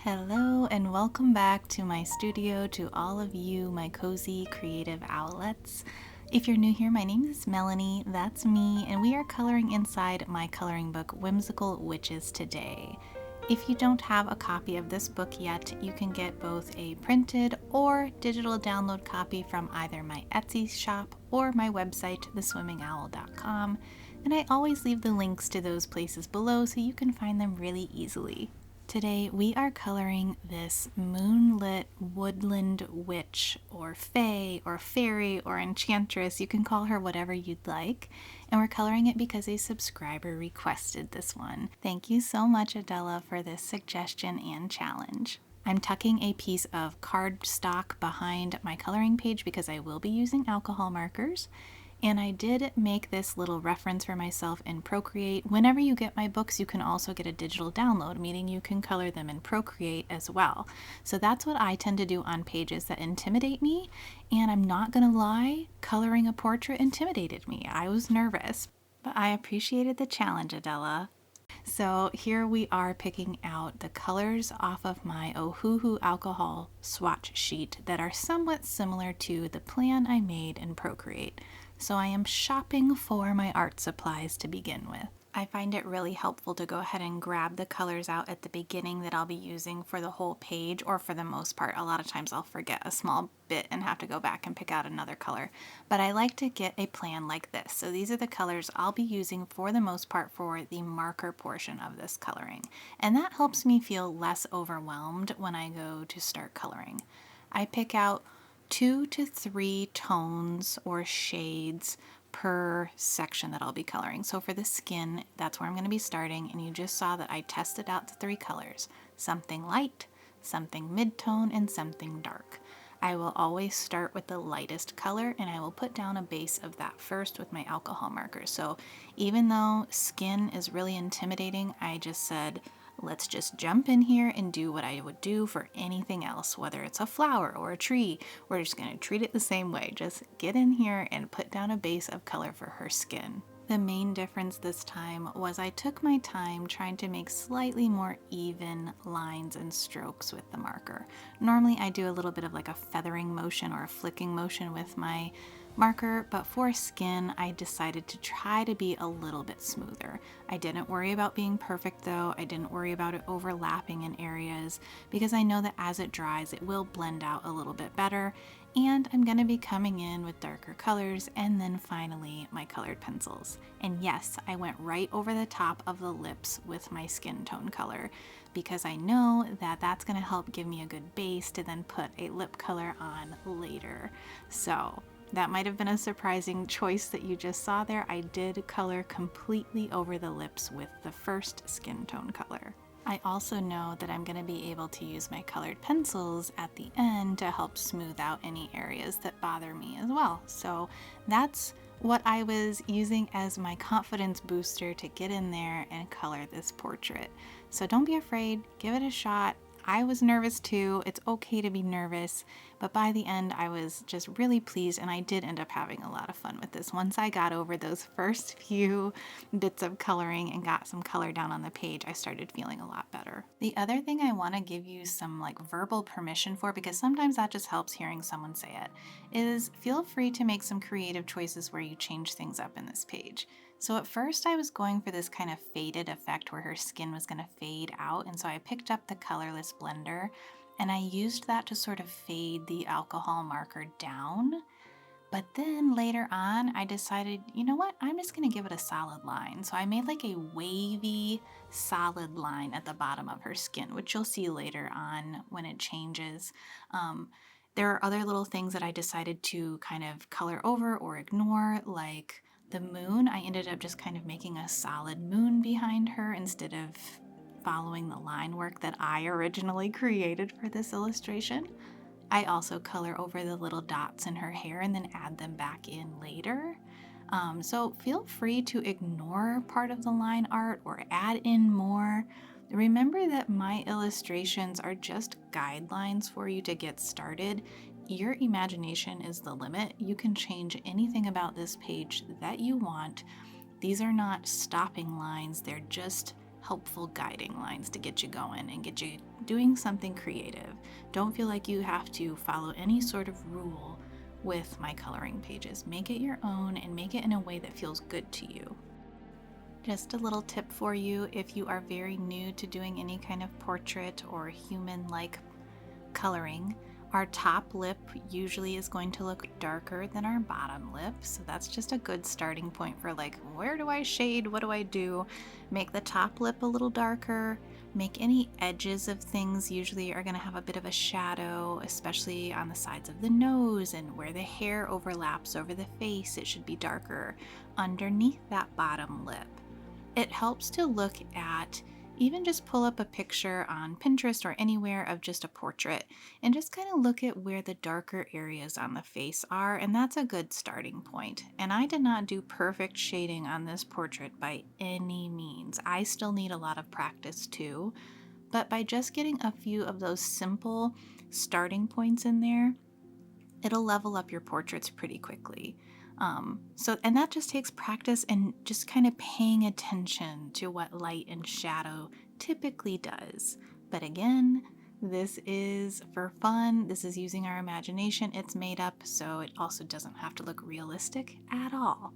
Hello and welcome back to my studio, to all of you, my cozy creative owlets. If you're new here, my name is Melanie, that's me, and we are coloring inside my coloring book, Whimsical Witches today. If you don't have a copy of this book yet, you can get both a printed or digital download copy from either my Etsy shop or my website, theswimmingowl.com, and I always leave the links to those places below so you can find them really easily. Today we are coloring this Moonlit Woodland Witch, or Fae, or Fairy, or Enchantress. You can call her whatever you'd like. And we're coloring it because a subscriber requested this one. Thank you so much, Adela, for this suggestion and challenge. I'm tucking a piece of cardstock behind my coloring page because I will be using alcohol markers. And I did make this little reference for myself in Procreate. Whenever you get my books, you can also get a digital download, meaning you can color them in Procreate as well. So that's what I tend to do on pages that intimidate me. And I'm not gonna lie, coloring a portrait intimidated me. I was nervous, but I appreciated the challenge, Adela. So here we are picking out the colors off of my Ohuhu alcohol swatch sheet that are somewhat similar to the plan I made in Procreate. So I am shopping for my art supplies to begin with. I find it really helpful to go ahead and grab the colors out at the beginning that I'll be using for the whole page, or for the most part. A lot of times I'll forget a small bit and have to go back and pick out another color. But I like to get a plan like this. So these are the colors I'll be using for the most part for the marker portion of this coloring. And that helps me feel less overwhelmed when I go to start coloring. I pick out 2 to 3 tones or shades per section that I'll be coloring. So for the skin, that's where I'm going to be starting, and you just saw that I tested out the 3 colors, something light, something mid-tone, and something dark. I will always start with the lightest color, and I will put down a base of that first with my alcohol markers. So even though skin is really intimidating, I just said, let's just jump in here and do what I would do for anything else, whether it's a flower or a tree. We're just going to treat it the same way. Just get in here and put down a base of color for her skin. The main difference this time was I took my time trying to make slightly more even lines and strokes with the marker. Normally I do a little bit of like a feathering motion or a flicking motion with my marker, but for skin I decided to try to be a little bit smoother. I didn't worry about being perfect though. I didn't worry about it overlapping in areas because I know that as it dries it will blend out a little bit better, and I'm going to be coming in with darker colors and then finally my colored pencils. And yes, I went right over the top of the lips with my skin tone color because I know that that's going to help give me a good base to then put a lip color on later. So that might have been a surprising choice that you just saw there. I did color completely over the lips with the first skin tone color. I also know that I'm going to be able to use my colored pencils at the end to help smooth out any areas that bother me as well. So that's what I was using as my confidence booster to get in there and color this portrait. So don't be afraid, give it a shot. I was nervous too. It's okay to be nervous, but by the end I was just really pleased, and I did end up having a lot of fun with this. Once I got over those first few bits of coloring and got some color down on the page, I started feeling a lot better. The other thing I want to give you some like verbal permission for, because sometimes that just helps hearing someone say it, is feel free to make some creative choices where you change things up in this page. So at first I was going for this kind of faded effect where her skin was going to fade out, and so I picked up the colorless blender and I used that to sort of fade the alcohol marker down. But then later on I decided, you know what, I'm just going to give it a solid line. So I made like a wavy solid line at the bottom of her skin, which you'll see later on when it changes. There are other little things that I decided to kind of color over or ignore, like the moon. I ended up just kind of making a solid moon behind her instead of following the line work that I originally created for this illustration. I also color over the little dots in her hair and then add them back in later. So feel free to ignore part of the line art or add in more. Remember that my illustrations are just guidelines for you to get started. Your imagination is the limit. You can change anything about this page that you want. These are not stopping lines, they're just helpful guiding lines to get you going and get you doing something creative. Don't feel like you have to follow any sort of rule with my coloring pages. Make it your own and make it in a way that feels good to you. Just a little tip for you if you are very new to doing any kind of portrait or human-like coloring. Our top lip usually is going to look darker than our bottom lip, so that's just a good starting point for like, where do I shade? What do I do? Make the top lip a little darker. Make any edges of things usually are going to have a bit of a shadow, especially on the sides of the nose and where the hair overlaps over the face. It should be darker underneath that bottom lip. It helps to look at, even just pull up a picture on Pinterest or anywhere of just a portrait and just kind of look at where the darker areas on the face are, and that's a good starting point. And I did not do perfect shading on this portrait by any means. I still need a lot of practice too, but by just getting a few of those simple starting points in there, it'll level up your portraits pretty quickly. And that just takes practice and just kind of paying attention to what light and shadow typically does. But again, this is for fun. This is using our imagination. It's made up, so it also doesn't have to look realistic at all.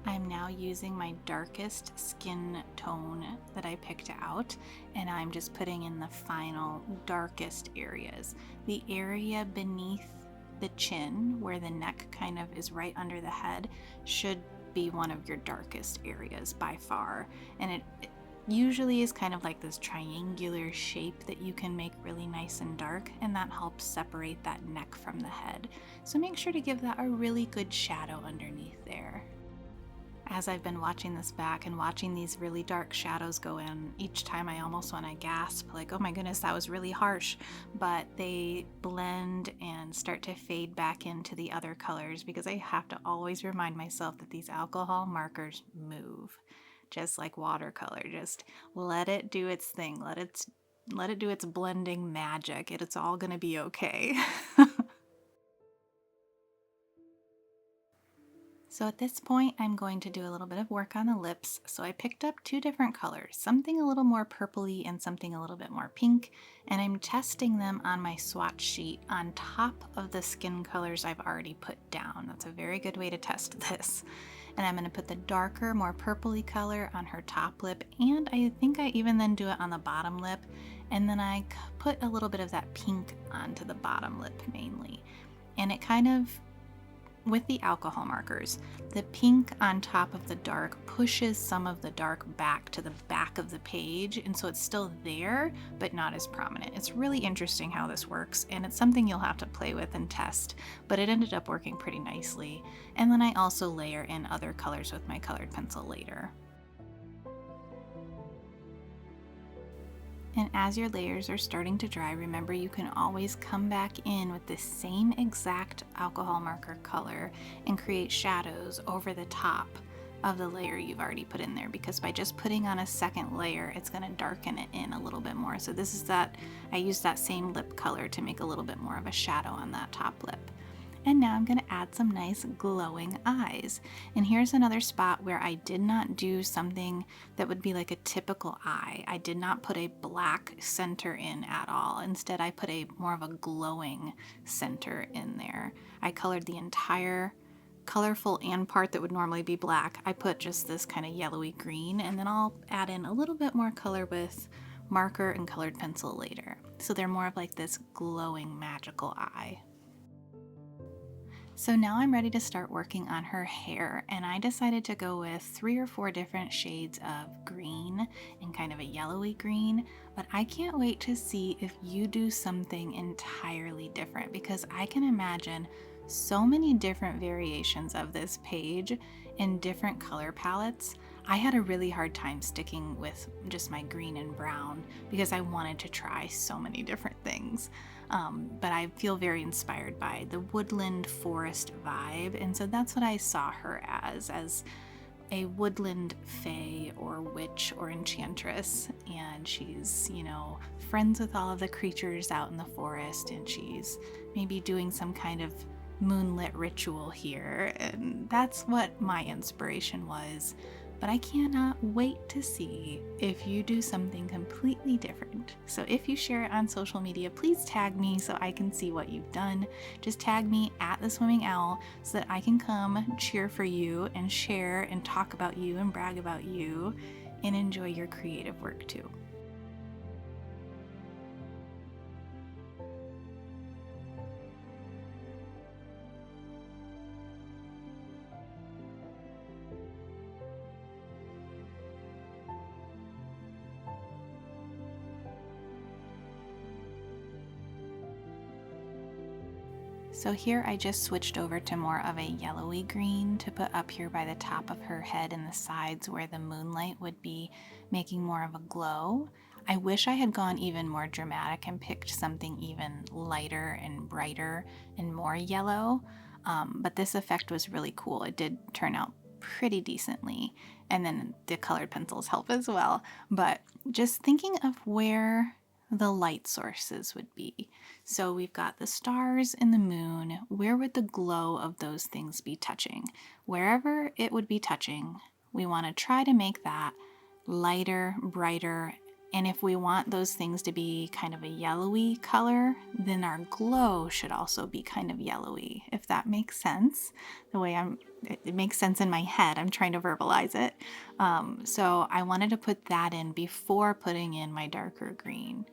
I'm now using my darkest skin tone that I picked out, and I'm just putting in the final darkest areas. The area beneath the chin, where the neck kind of is right under the head, should be one of your darkest areas by far. And it usually is kind of like this triangular shape that you can make really nice and dark, and that helps separate that neck from the head. So make sure to give that a really good shadow underneath there. As I've been watching this back and watching these really dark shadows go in, each time I almost want to gasp, like, oh my goodness, that was really harsh. But they blend and start to fade back into the other colors, because I have to always remind myself that these alcohol markers move, just like watercolor. Just let it do its thing. Let it do its blending magic. It's all going to be okay. So at this point, I'm going to do a little bit of work on the lips. So I picked up two different colors, something a little more purpley and something a little bit more pink, and I'm testing them on my swatch sheet on top of the skin colors I've already put down. That's a very good way to test this. And I'm going to put the darker, more purpley color on her top lip, and I think I even then do it on the bottom lip, and then I put a little bit of that pink onto the bottom lip mainly. And it kind of, with the alcohol markers, the pink on top of the dark pushes some of the dark back to the back of the page, and so it's still there, but not as prominent. It's really interesting how this works, and it's something you'll have to play with and test, but it ended up working pretty nicely. And then I also layer in other colors with my colored pencil later. And as your layers are starting to dry, remember you can always come back in with the same exact alcohol marker color and create shadows over the top of the layer you've already put in there, because by just putting on a second layer, it's going to darken it in a little bit more. So this is that, I used that same lip color to make a little bit more of a shadow on that top lip. And now I'm going to add some nice glowing eyes. And here's another spot where I did not do something that would be like a typical eye. I did not put a black center in at all. Instead, I put a more of a glowing center in there. I colored the entire colorful and part that would normally be black. I put just this kind of yellowy green, and then I'll add in a little bit more color with marker and colored pencil later. So they're more of like this glowing magical eye. So now I'm ready to start working on her hair, and I decided to go with 3 or 4 different shades of green and kind of a yellowy green, but I can't wait to see if you do something entirely different, because I can imagine so many different variations of this page in different color palettes. I had a really hard time sticking with just my green and brown because I wanted to try so many different things. But I feel very inspired by the woodland forest vibe, and so that's what I saw her as a woodland fae or witch or enchantress, and she's, friends with all of the creatures out in the forest, and she's maybe doing some kind of moonlit ritual here, and that's what my inspiration was. But I cannot wait to see if you do something completely different. So if you share it on social media, please tag me so I can see what you've done. Just tag me at the Swimming Owl so that I can come cheer for you and share and talk about you and brag about you and enjoy your creative work too. So here I just switched over to more of a yellowy green to put up here by the top of her head and the sides where the moonlight would be making more of a glow. I wish I had gone even more dramatic and picked something even lighter and brighter and more yellow, but this effect was really cool. It did turn out pretty decently, and then the colored pencils help as well. But just thinking of where the light sources would be. So we've got the stars and the moon. Where would the glow of those things be touching? Wherever it would be touching, we want to try to make that lighter, brighter, and if we want those things to be kind of a yellowy color, then our glow should also be kind of yellowy, if that makes sense. The way it makes sense in my head. I'm trying to verbalize it. So I wanted to put that in before putting in my darker green.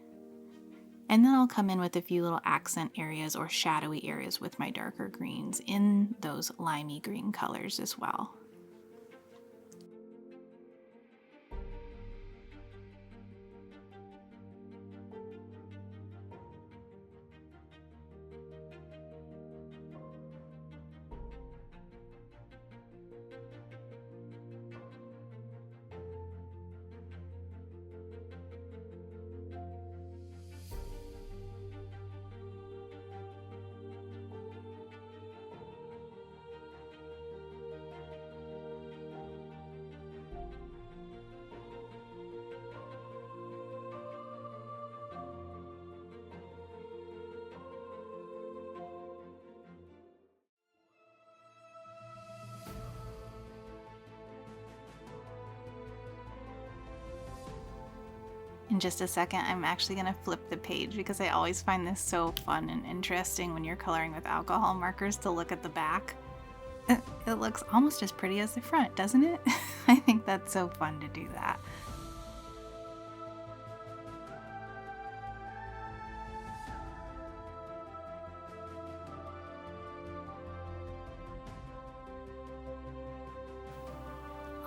And then I'll come in with a few little accent areas or shadowy areas with my darker greens in those limey green colors as well. In just a second, I'm actually going to flip the page because I always find this so fun and interesting when you're coloring with alcohol markers to look at the back. It looks almost as pretty as the front, doesn't it? I think that's so fun to do that.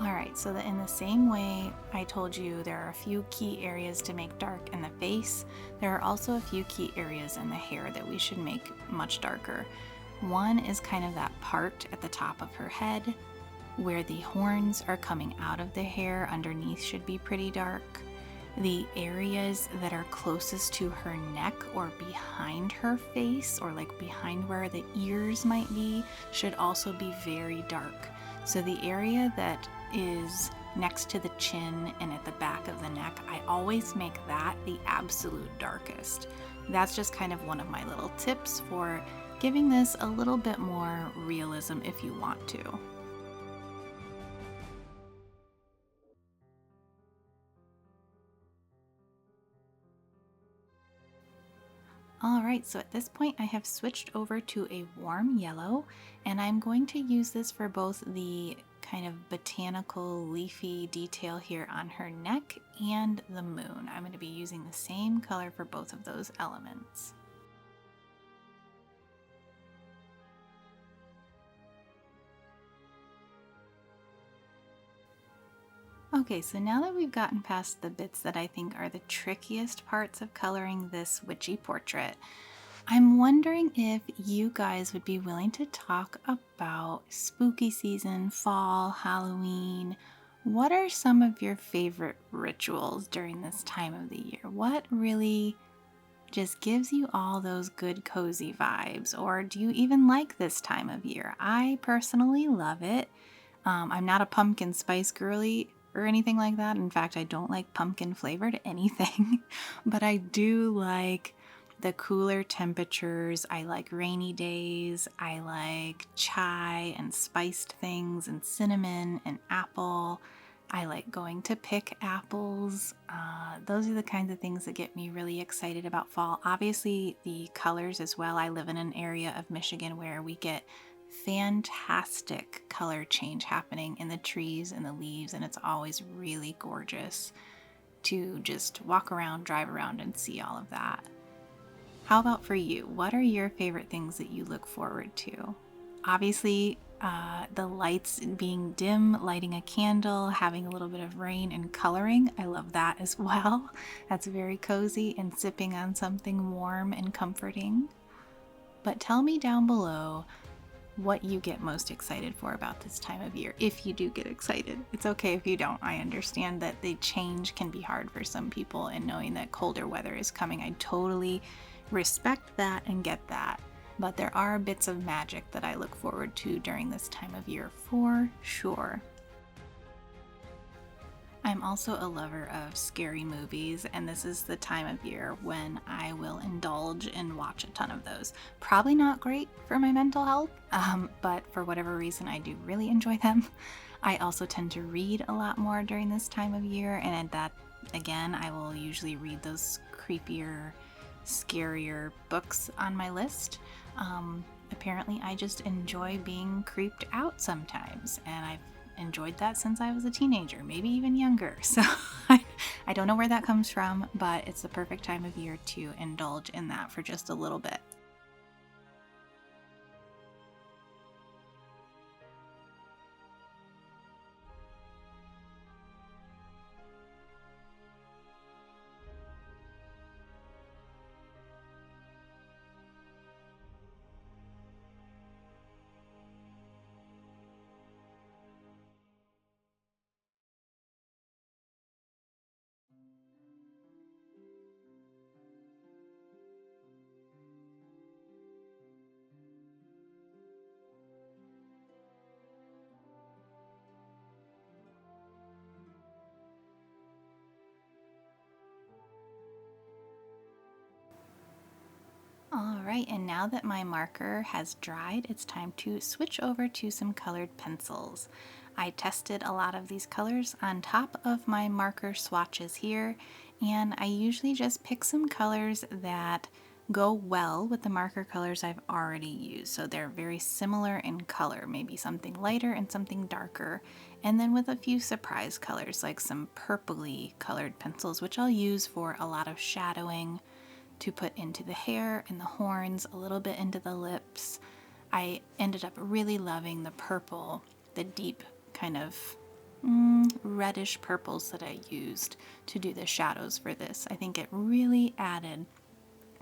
Alright, so that in the same way I told you there are a few key areas to make dark in the face, there are also a few key areas in the hair that we should make much darker. One is kind of that part at the top of her head where the horns are coming out of the hair underneath should be pretty dark. The areas that are closest to her neck or behind her face, or like behind where the ears might be, should also be very dark. So the area that is next to the chin and at the back of the neck, I always make that the absolute darkest. That's just kind of one of my little tips for giving this a little bit more realism if you want to. Alright, so at this point I have switched over to a warm yellow, and I'm going to use this for both the kind of botanical leafy detail here on her neck and the moon. I'm going to be using the same color for both of those elements. Okay, so now that we've gotten past the bits that I think are the trickiest parts of coloring this witchy portrait, I'm wondering if you guys would be willing to talk about spooky season, fall, Halloween. What are some of your favorite rituals during this time of the year? What really just gives you all those good cozy vibes? Or do you even like this time of year? I personally love it. I'm not a pumpkin spice girly or anything like that. In fact, I don't like pumpkin flavored anything, but I do like the cooler temperatures. I like rainy days. I like chai and spiced things and cinnamon and apple. I like going to pick apples. Those are the kinds of things that get me really excited about fall. Obviously, the colors as well. I live in an area of Michigan where we get fantastic color change happening in the trees and the leaves, and it's always really gorgeous to just walk around, drive around, and see all of that. How about for you? What are your favorite things that you look forward to? Obviously, the lights being dim, lighting a candle, having a little bit of rain, and coloring. I love that as well. That's very cozy, and sipping on something warm and comforting. But tell me down below what you get most excited for about this time of year, if you do get excited. It's okay if you don't. I understand that the change can be hard for some people, and knowing that colder weather is coming, I totally respect that and get that. But there are bits of magic that I look forward to during this time of year for sure. I'm also a lover of scary movies, and this is the time of year when I will indulge and watch a ton of those. Probably not great for my mental health, but for whatever reason, I do really enjoy them. I also tend to read a lot more during this time of year, and at that, again, I will usually read those creepier, scarier books on my list. Apparently, I just enjoy being creeped out sometimes, and I've enjoyed that since I was a teenager, maybe even younger. So I don't know where that comes from, but it's the perfect time of year to indulge in that for just a little bit. All right, and now that my marker has dried, it's time to switch over to some colored pencils. I tested a lot of these colors on top of my marker swatches here, and I usually just pick some colors that go well with the marker colors I've already used. So they're very similar in color, maybe something lighter and something darker, and then with a few surprise colors like some purpley colored pencils, which I'll use for a lot of shadowing, to put into the hair and the horns, a little bit into the lips. I ended up really loving the purple, the deep kind of reddish purples that I used to do the shadows for this. I think it really added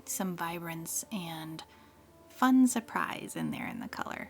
some vibrance and fun surprise in there in the color.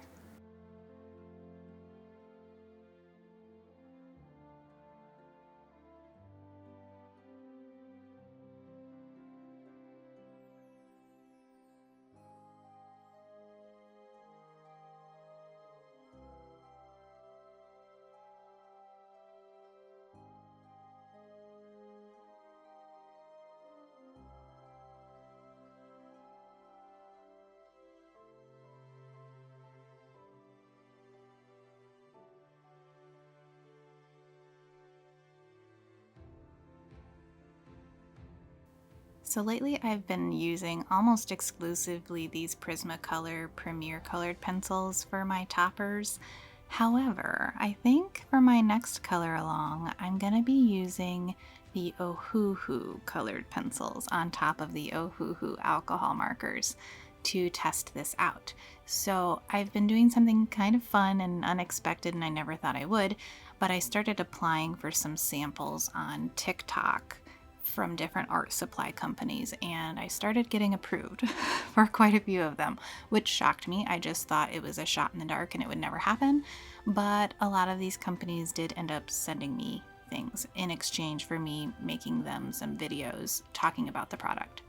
So lately I've been using almost exclusively these Prismacolor Premier colored pencils for my toppers. However, I think for my next color along, I'm going to be using the Ohuhu colored pencils on top of the Ohuhu alcohol markers to test this out. So I've been doing something kind of fun and unexpected, and I never thought I would, but I started applying for some samples on TikTok from different art supply companies, and I started getting approved for quite a few of them, which shocked me. I just thought it was a shot in the dark and it would never happen, but a lot of these companies did end up sending me things in exchange for me making them some videos talking about the product.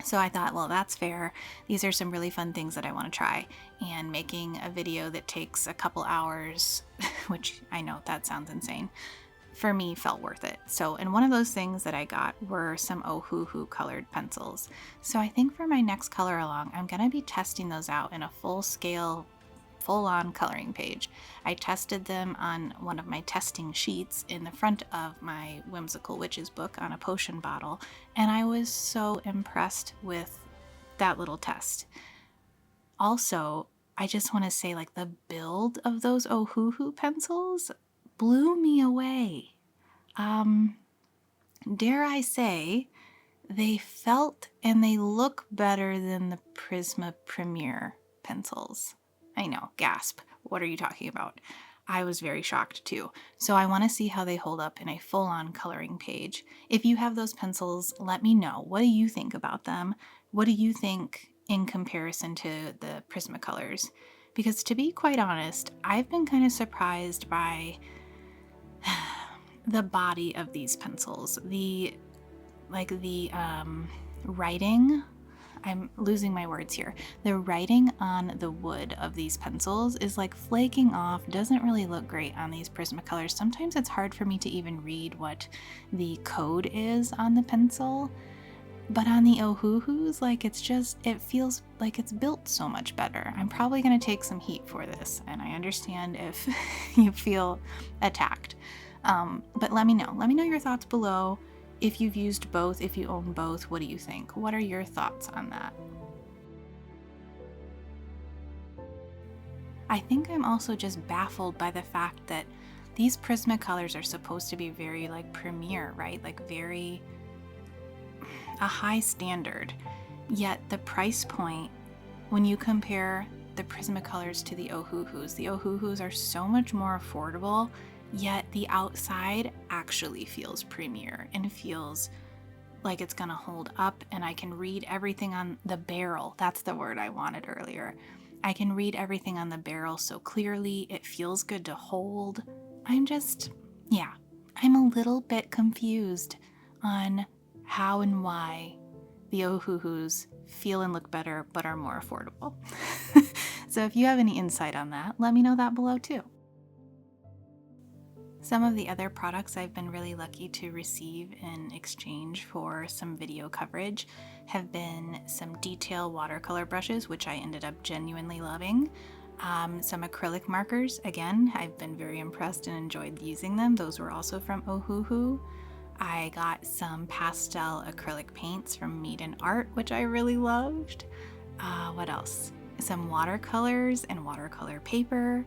So I thought, well, that's fair. These are some really fun things that I want to try, and making a video that takes a couple hours which I know that sounds insane, for me felt worth it. So, and one of those things that I got were some Ohuhu colored pencils. So I think for my next color along, I'm going to be testing those out in a full scale, full on coloring page. I tested them on one of my testing sheets in the front of my Whimsical Witches book on a potion bottle, and I was so impressed with that little test. Also, I just want to say, like, the build of those Ohuhu pencils blew me away. Dare I say, they felt and they look better than the Prisma Premier pencils. I know, gasp. What are you talking about? I was very shocked too. So I want to see how they hold up in a full-on coloring page. If you have those pencils, let me know. What do you think about them? What do you think in comparison to the Prismacolors? Because to be quite honest, I've been kind of surprised by the body of these pencils. The writing, I'm losing my words here. The writing on the wood of these pencils is like flaking off, doesn't really look great on these Prismacolors. Sometimes it's hard for me to even read what the code is on the pencil. But on the Ohuhus, like, it feels like it's built so much better. I'm probably going to take some heat for this, and I understand if you feel attacked. But let me know. Let me know your thoughts below. If you've used both, if you own both, what do you think? What are your thoughts on that? I think I'm also just baffled by the fact that these Prismacolors are supposed to be very, like, premier, right? Like, very a high standard. Yet the price point, when you compare the Prismacolors to the Ohuhus are so much more affordable, yet the outside actually feels premier and feels like it's gonna hold up, and I can read everything on the barrel. That's the word I wanted earlier. I can read everything on the barrel so clearly. It feels good to hold. I'm a little bit confused on how and why the Ohuhus feel and look better but are more affordable. So if you have any insight on that, let me know that below too. Some of the other products I've been really lucky to receive in exchange for some video coverage have been some detail watercolor brushes, which I ended up genuinely loving. Some acrylic markers, again, I've been very impressed and enjoyed using them. Those were also from Ohuhu. I got some pastel acrylic paints from Mead and Art, which I really loved. What else? Some watercolors and watercolor paper.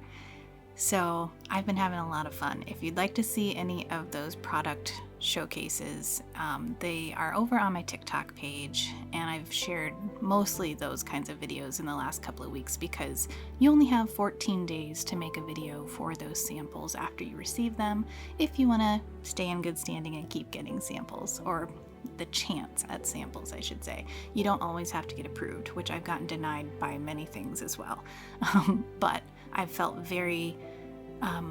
So I've been having a lot of fun. If you'd like to see any of those product showcases, they are over on my TikTok page, and I've shared mostly those kinds of videos in the last couple of weeks because you only have 14 days to make a video for those samples after you receive them if you want to stay in good standing and keep getting samples, or the chance at samples, I should say. You don't always have to get approved, which I've gotten denied by many things as well. But I've felt very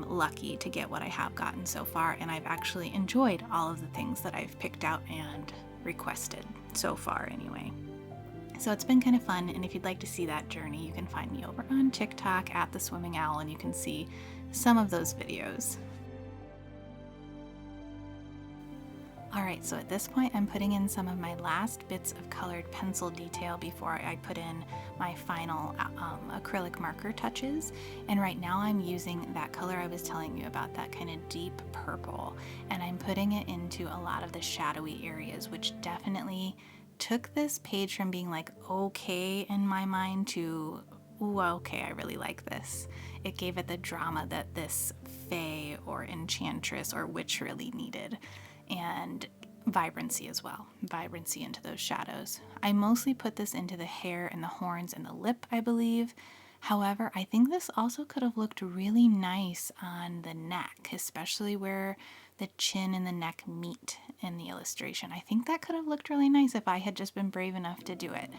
lucky to get what I have gotten so far, and I've actually enjoyed all of the things that I've picked out and requested so far anyway. So it's been kind of fun, and if you'd like to see that journey, you can find me over on TikTok at The Swimming Owl, and you can see some of those videos. Alright, so at this point I'm putting in some of my last bits of colored pencil detail before I put in my final acrylic marker touches. And right now I'm using that color I was telling you about, that kind of deep purple, and I'm putting it into a lot of the shadowy areas, which definitely took this page from being like okay in my mind to, ooh, okay, I really like this. It gave it the drama that this fae or enchantress or witch really needed. And vibrancy as well, vibrancy into those shadows. I mostly put this into the hair and the horns and the lip, I believe. However, I think this also could have looked really nice on the neck, especially where the chin and the neck meet in the illustration. I think that could have looked really nice if I had just been brave enough to do it.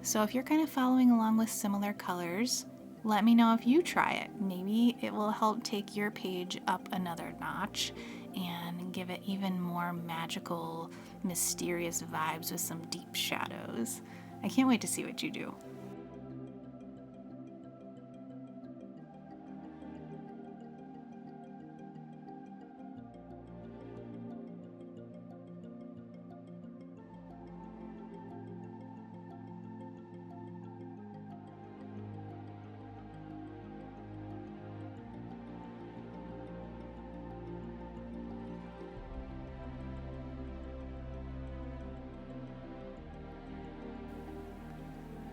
So if you're kind of following along with similar colors, let me know if you try it. Maybe it will help take your page up another notch and give it even more magical, mysterious vibes with some deep shadows. I can't wait to see what you do.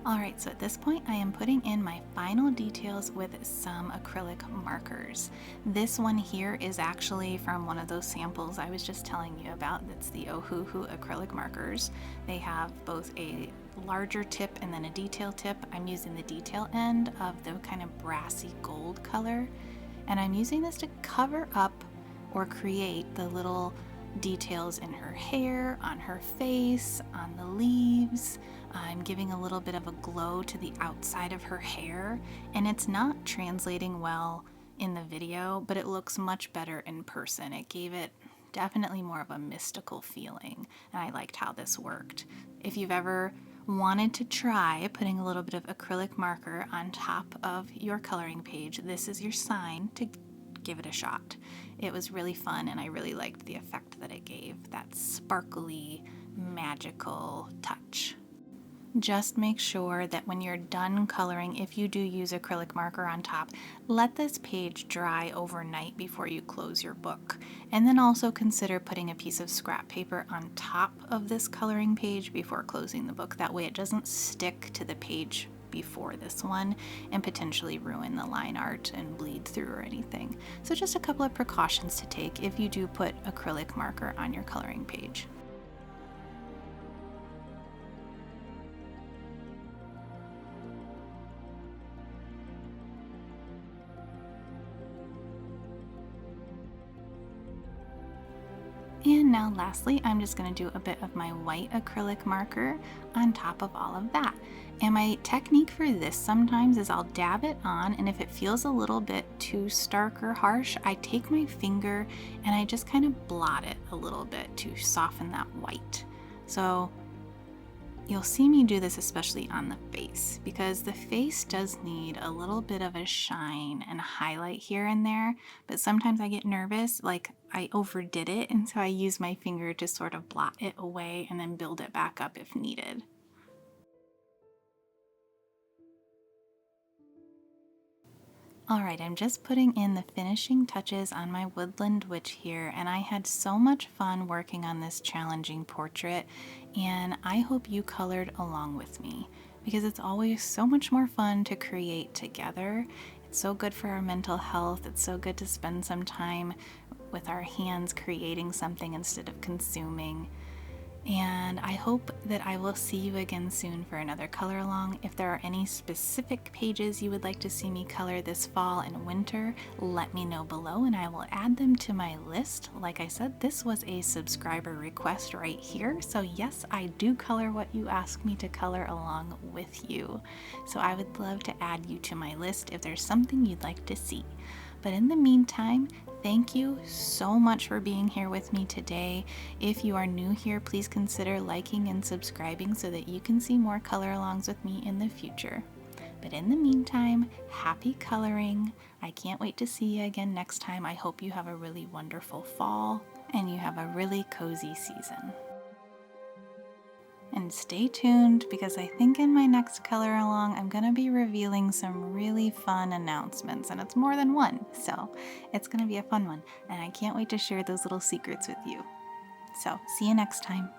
Alright, so at this point I am putting in my final details with some acrylic markers. This one here is actually from one of those samples I was just telling you about. That's the Ohuhu acrylic markers. They have both a larger tip and then a detail tip. I'm using the detail end of the kind of brassy gold color, and I'm using this to cover up or create the little details in her hair, on her face, on the leaves. I'm giving a little bit of a glow to the outside of her hair, and it's not translating well in the video, but it looks much better in person. It gave it definitely more of a mystical feeling, and I liked how this worked. If you've ever wanted to try putting a little bit of acrylic marker on top of your coloring page, this is your sign to give it a shot. It was really fun, and I really liked the effect that it gave, that sparkly, magical touch. Just make sure that when you're done coloring, if you do use acrylic marker on top, let this page dry overnight before you close your book. And then also consider putting a piece of scrap paper on top of this coloring page before closing the book. That way it doesn't stick to the page before this one and potentially ruin the line art and bleed through or anything. So just a couple of precautions to take if you do put acrylic marker on your coloring page. And now lastly, I'm just going to do a bit of my white acrylic marker on top of all of that. And my technique for this sometimes is I'll dab it on, and if it feels a little bit too stark or harsh, I take my finger and I just kind of blot it a little bit to soften that white. So you'll see me do this especially on the face, because the face does need a little bit of a shine and highlight here and there, but sometimes I get nervous, like I overdid it, and so I use my finger to sort of blot it away and then build it back up if needed. Alright, I'm just putting in the finishing touches on my woodland witch here, and I had so much fun working on this challenging portrait, and I hope you colored along with me, because it's always so much more fun to create together. It's so good for our mental health. It's so good to spend some time with our hands creating something instead of consuming. And I hope that I will see you again soon for another color along. If there are any specific pages you would like to see me color this fall and winter, let me know below and I will add them to my list. Like I said, this was a subscriber request right here. So yes, I do color what you ask me to color along with you. So I would love to add you to my list if there's something you'd like to see. But in the meantime, thank you so much for being here with me today. If you are new here, please consider liking and subscribing so that you can see more color alongs with me in the future. But in the meantime, happy coloring. I can't wait to see you again next time. I hope you have a really wonderful fall and you have a really cozy season. And stay tuned, because I think in my next color along I'm going to be revealing some really fun announcements, and it's more than one, so it's going to be a fun one, and I can't wait to share those little secrets with you. So see you next time.